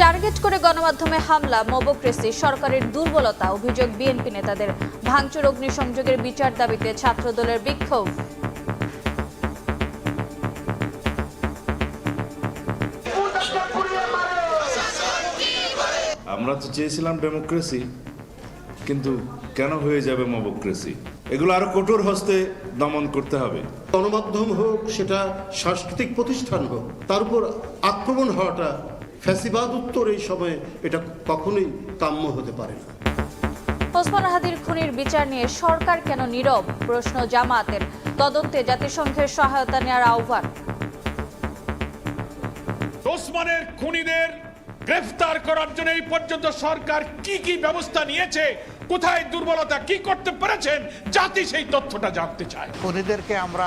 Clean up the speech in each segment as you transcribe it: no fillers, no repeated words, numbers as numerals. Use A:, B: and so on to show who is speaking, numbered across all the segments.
A: Target করে গণমাধ্যমে হামলা, মোবোক্রেসি, সরকারের দুর্বলতা, অভিযোগ বিএনপি নেতাদের। ভাঙচুর, অগ্নিসংযোগের বিচার দাবিতে ছাত্রদলের বিক্ষোভ।
B: আমরা তো চেয়েছিলাম ডেমোক্রেসি, কিন্তু কেন হয়ে যাবে মোবোক্রেসি? এগুলো আরো কঠোর হস্তে দমন করতে হবে।
C: গণমাধ্যম হোক, সেটা সাংস্কৃতিক প্রতিষ্ঠান হোক, তার উপর আক্রমণ হওয়াটা ফ্যাসিবাদ উত্তর এই সময়ে এটা কখনোই কাম্য হতে পারে না।
A: ওসমান হাদির খুনির বিচার নিয়ে সরকার কেন নীরব? প্রশ্ন জামায়াতের। তদন্তে জাতিসংঘের সহায়তা নেওয়ার আহ্বান।
D: ওসমানের খুনিদের গ্রেফতার করার জন্য এই পর্যন্ত সরকার কি ব্যবস্থা নিয়েছে, কোথায় দুর্বলতা, কি করতে পেরেছেন, জাতি সেই তথ্যটা জানতে চায়।
E: খুনিদেরকে আমরা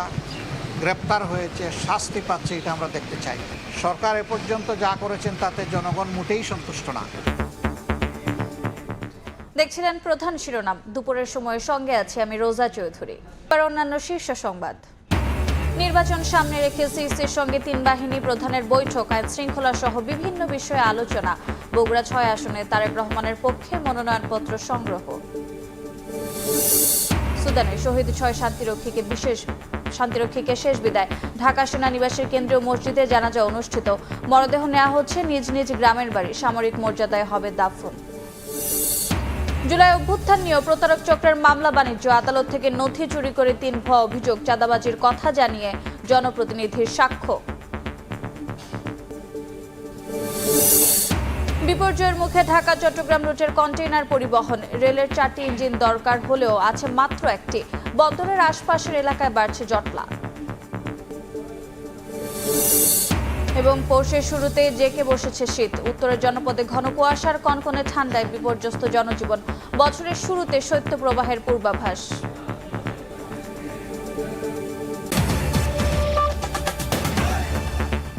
E: গ্রেপ্তার হয়েছে, শাস্তি পাচ্ছে, এটা আমরা দেখতে চাই। সরকার এ পর্যন্ত যা করেছেন তাতে জনগণ মোটেই সন্তুষ্ট না।
A: দেখছিলেন প্রধান শিরোনাম। দুপুরের সময় সঙ্গে আছি আমি রোজা চৌধুরী। এবার অন্যান্য শীর্ষ সংবাদ। নির্বাচন সামনে রেখে সিইসির সঙ্গে 3 বাহিনী প্রধানের বৈঠক, আইন শৃঙ্খলা সহ বিভিন্ন বিষয়ে আলোচনা। বগুড়া 6 আসনে তারেক রহমানের পক্ষে মনোনয়নপত্র সংগ্রহ। সুদানে শহীদ 6 শান্তিরক্ষীকে শেষ বিদায়। ঢাকা সেনানিবাসের কেন্দ্রীয় মসজিদে জানাজা অনুষ্ঠিত। মরদেহ নেওয়া হচ্ছে নিজ নিজ গ্রামের বাড়ি। সামরিক মর্যাদায় হবে দাফন। জুলাই অভ্যুত্থান নিয়ে প্রতারক চক্রের মামলা বাণিজ্য, আদালত থেকে নথি চুরি করে 3 ভুয়া অভিযোগ, চাঁদাবাজির কথা জানিয়ে জনপ্রতিনিধির সাক্ষ্য। বিপর্যয়ের মুখে ঢাকা চট্টগ্রাম রুটের কন্টেইনার পরিবহন। রেলের 4টি ইঞ্জিন দরকার হলেও আছে মাত্র 1টি। বন্দরের আশপাশের এলাকায় বাড়ছে জটলা। এবং পৌষের শুরুতে জেঁকে বসেছে শীত। উত্তরের জনপদে ঘন কুয়াশার কনকনে ঠান্ডায় বিপর্যস্ত জনজীবন। বছরের শুরুতে শৈত্যপ্রবাহের পূর্বাভাস।